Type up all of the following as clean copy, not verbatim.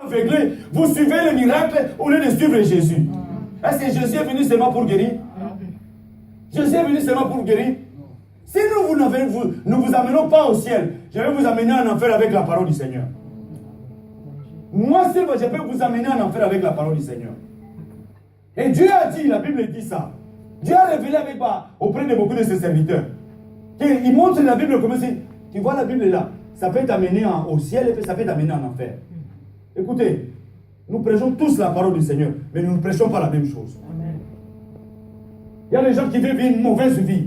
aveuglé, vous suivez le miracle au lieu de suivre Jésus. Est-ce que Jésus est venu seulement pour guérir? Jésus est venu seulement pour guérir. Si nous ne vous amenons pas au ciel, je vais vous amener en enfer avec la parole du Seigneur. Moi, je peux vous amener en enfer avec la parole du Seigneur. Et Dieu a dit, la Bible dit ça. Dieu a révélé auprès de beaucoup de ses serviteurs. Il montre la Bible comme si, tu vois la Bible là, ça peut t'amener au ciel et ça peut t'amener en enfer. Écoutez, nous prêchons tous la parole du Seigneur, mais nous ne prêchons pas la même chose. Amen. Il y a des gens qui vivent une mauvaise vie.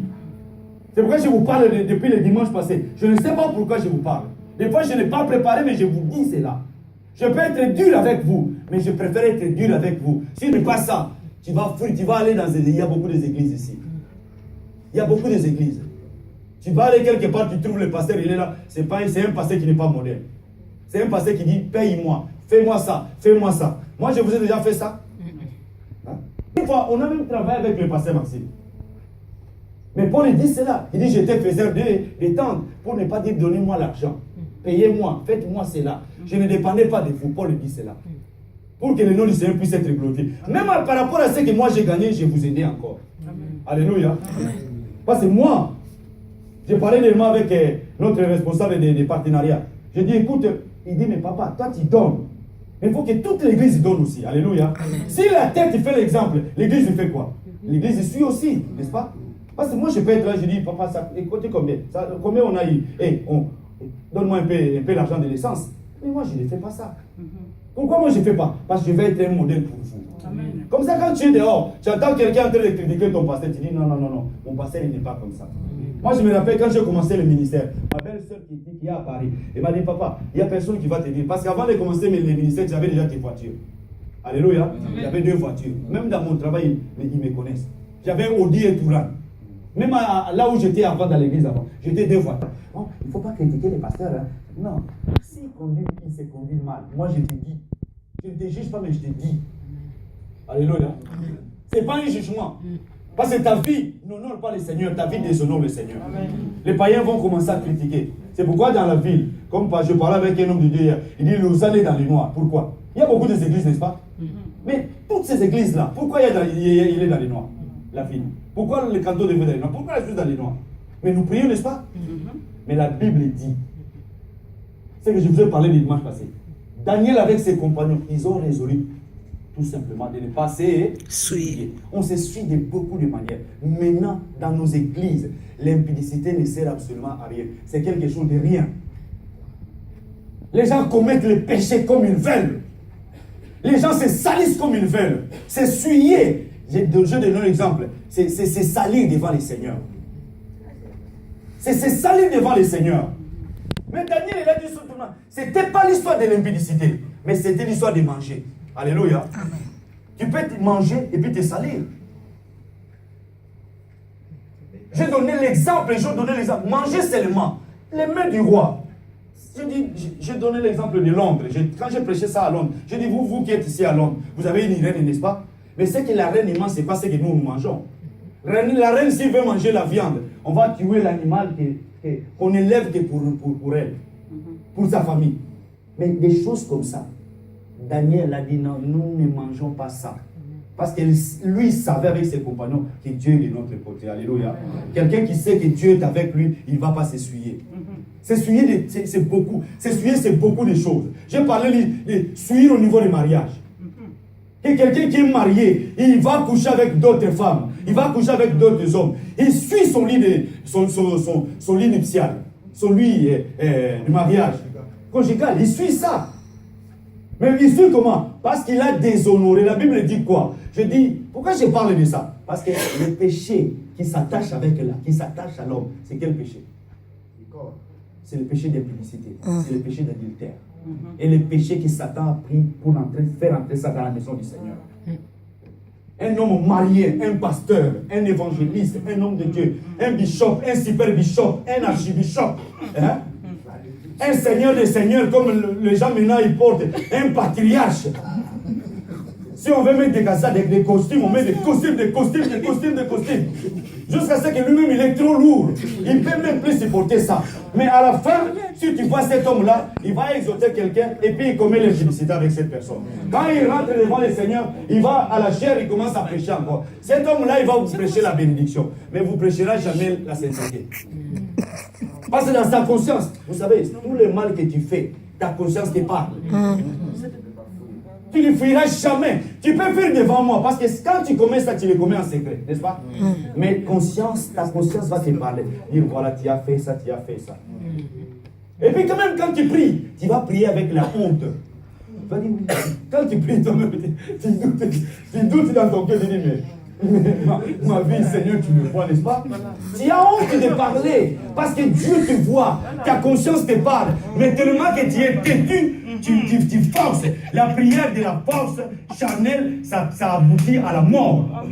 C'est pourquoi je vous parle depuis le dimanche passé. Je ne sais pas pourquoi je vous parle. Des fois, je n'ai pas préparé, mais je vous dis cela. Je peux être dur avec vous, mais je préfère être dur avec vous. Si tu ne fais pas ça, tu vas aller dans il y a beaucoup d'églises ici. Il y a beaucoup d'églises. Tu vas aller quelque part, tu trouves le pasteur, il est là. C'est un pasteur qui n'est pas moderne. C'est un pasteur qui dit, paye-moi, fais-moi ça, fais-moi ça. Moi, je vous ai déjà fait ça. Hein? Une fois, on a même travaillé avec le pasteur Maxime. Mais Paul dit cela. Il dit, j'étais faiseur des tentes pour ne pas dire, donnez-moi l'argent. Payez-moi, faites-moi cela. Je ne dépendais pas de vous. Paul dit cela. Pour que le nom du Seigneur puisse être glorifié. Même par rapport à ce que moi j'ai gagné, je vous aidais encore. Amen. Alléluia. Amen. Parce que moi, j'ai parlé d'éléments avec notre responsable des partenariats. J'ai dit, écoute, il dit, mais papa, toi tu donnes. Il faut que toute l'église donne aussi. Alléluia. Amen. Si la tête fait l'exemple, l'église fait quoi? L'église suit aussi, n'est-ce pas? Parce que moi je peux être là, je dis, papa, ça écoutez combien? Combien on a eu? Donne-moi un peu l'argent de l'essence. Mais moi je ne fais pas ça. Pourquoi moi je ne fais pas? Parce que je vais être un modèle pour vous. Amen. Comme ça, quand tu es dehors, tu entends quelqu'un en train de critiquer ton pasteur, tu dis non, mon pasteur il n'est pas comme ça. Amen. Moi je me rappelle quand j'ai commencé le ministère, ma belle-sœur qui est à Paris, elle m'a dit, papa, il n'y a personne qui va t'aider. Parce qu'avant de commencer le ministère, j'avais déjà tes voitures. Alléluia. J'avais 2 voitures. Même dans mon travail, ils me connaissent. J'avais Audi et Touran. Même là où j'étais avant dans l'église avant, j'étais 2 voitures. Bon, il ne faut pas critiquer les pasteurs. Hein. Non. S'ils se conduisent mal, moi je te dis. Je ne te juge pas, mais je te dis. Alléluia. Ce n'est pas un jugement. Parce que ta vie n'honore pas le Seigneur, ta vie déshonore le Seigneur. Amen. Les païens vont commencer à critiquer. C'est pourquoi dans la ville, comme je parlais avec un homme de Dieu hier, il dit Lausanne est dans les noirs. Pourquoi? Il y a beaucoup d'églises, n'est-ce pas? Mais toutes ces églises-là, pourquoi il est dans les noirs? La ville. Pourquoi le canton devrait dans les noirs? Pourquoi la Suisse dans les noirs? Mais nous prions, n'est-ce pas? Mais la Bible dit, c'est que je vous ai parlé le dimanche passé. Daniel avec ses compagnons, ils ont résolu tout simplement de ne pas s'essuyer. On s'essuie de beaucoup de manières. Maintenant, dans nos églises, l'impudicité ne sert absolument à rien. C'est quelque chose de rien. Les gens commettent les péchés comme ils veulent. Les gens se salissent comme ils veulent. S'essuyer, je donne un exemple, c'est salir devant les seigneurs. C'est salir devant les seigneurs. Mais Daniel, il a dit surtout, ce n'était pas l'histoire de l'impudicité, mais c'était l'histoire de manger. Alléluia. Amen. Tu peux manger et puis te salir. J'ai donné l'exemple, manger seulement. Les mains du roi. J'ai donné l'exemple de Londres. Quand j'ai prêché ça à Londres, j'ai dit, vous qui êtes ici à Londres, vous avez une reine, n'est-ce pas? Mais ce que la reine mange, ce n'est pas ce que nous mangeons. La reine, s'il veut manger la viande, on va tuer l'animal qu'on élève que pour elle, pour sa famille. Mais des choses comme ça, Daniel a dit non, nous ne mangeons pas ça. Parce que lui savait avec ses compagnons que Dieu est de notre côté. Alléluia. Quelqu'un qui sait que Dieu est avec lui, il ne va pas s'essuyer. S'essuyer, c'est beaucoup. S'essuyer, c'est beaucoup de choses. J'ai parlé de suivre au niveau du mariage. Et quelqu'un qui est marié, il va coucher avec d'autres femmes. Il va coucher avec d'autres hommes. Il suit son lit nuptial. Son lit du mariage conjugal. Il suit ça. Mais il suit comment? Parce qu'il a déshonoré. La Bible dit quoi? Je dis, pourquoi je parle de ça? Parce que le péché qui s'attache à l'homme, c'est quel péché? C'est le péché d'impudicité. C'est le péché d'adultère. Et le péché que Satan a pris pour faire entrer ça dans la maison du Seigneur. Un homme marié, un pasteur, un évangéliste, un homme de Dieu, un bishop, un super bishop, un archibishop, hein? Un seigneur des seigneurs comme les gens maintenant ils portent, un patriarche. Si on veut mettre des cassades avec des costumes, on met des costumes. Jusqu'à ce que lui-même, il est trop lourd. Il ne peut même plus supporter ça. Mais à la fin, si tu vois cet homme-là, il va exhorter quelqu'un et puis il commet l'infidélité avec cette personne. Quand il rentre devant le Seigneur, il va à la chair, il commence à prêcher encore. Cet homme-là, il va vous prêcher la bénédiction. Mais vous ne prêcherez jamais la sainteté. Parce que dans sa conscience, vous savez, tout le mal que tu fais, ta conscience te parle. Tu ne fuiras jamais. Tu peux faire devant moi, parce que quand tu commets ça, tu le commets en secret, n'est-ce pas? Mais ta conscience va te parler. Dire, voilà, tu as fait ça, tu as fait ça. Et puis quand même, quand tu pries, tu vas prier avec la honte. Quand tu pries, toi-même, tu doutes dans ton cœur, tu dis, mais ma vie, Seigneur, tu me vois, n'est-ce pas? Tu as honte de parler, parce que Dieu te voit, ta conscience te parle, mais tellement que tu es têtu, tu forces. La prière de la force charnelle, ça aboutit à la mort.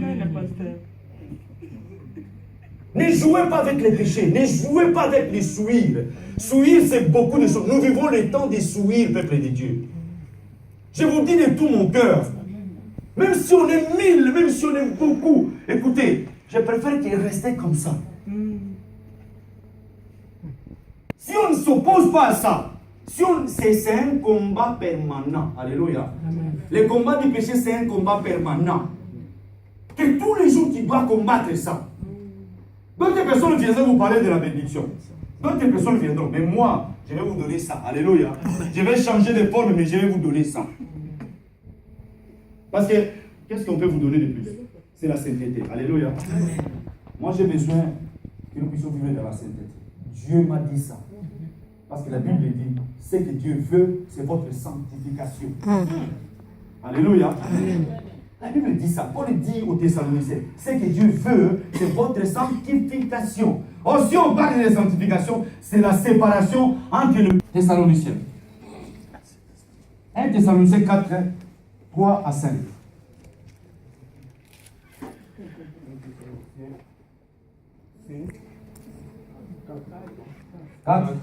Ne jouez pas avec les péchés, ne jouez pas avec les souilles. Souillir, c'est beaucoup de choses. Nous vivons le temps des souilles, peuple de Dieu. Je vous dis de tout mon cœur. Même si on est 1000, même si on est beaucoup, écoutez, je préfère qu'il reste comme ça. Si on ne s'oppose pas à ça, c'est un combat permanent. Alléluia. Le combat du péché, c'est un combat permanent. Que tous les jours, tu dois combattre ça. D'autres personnes viendront vous parler de la bénédiction. D'autres personnes viendront. Mais moi, je vais vous donner ça. Alléluia. Je vais changer de forme, mais je vais vous donner ça. Parce que, qu'est-ce qu'on peut vous donner de plus? C'est la sainteté. Alléluia. Moi, j'ai besoin que nous puissions vivre dans la sainteté. Dieu m'a dit ça. Parce que la Bible dit, ce que Dieu veut, c'est votre sanctification. Alléluia. La Bible dit ça. Paul dit aux Thessaloniciens, ce que Dieu veut, c'est votre sanctification. Or, si on parle de sanctification, c'est la séparation entre le Thessaloniciens. 1 Thessaloniciens 4, 3 à 5. 4.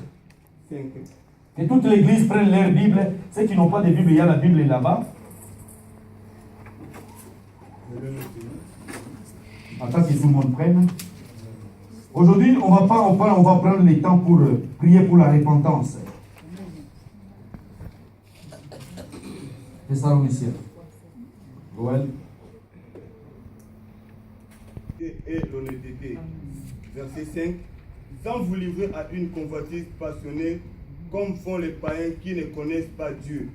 Que toute l'église prenne leur Bible. Ceux qui n'ont pas de Bible, il y a la Bible là-bas. Attends que tout le monde prenne. Aujourd'hui, on va prendre le temps pour prier pour la repentance. Thessaloniciens. Joël. Et l'honnêteté. Verset 5. Sans vous livrer à une convoitise passionnée, comme font les païens qui ne connaissent pas Dieu.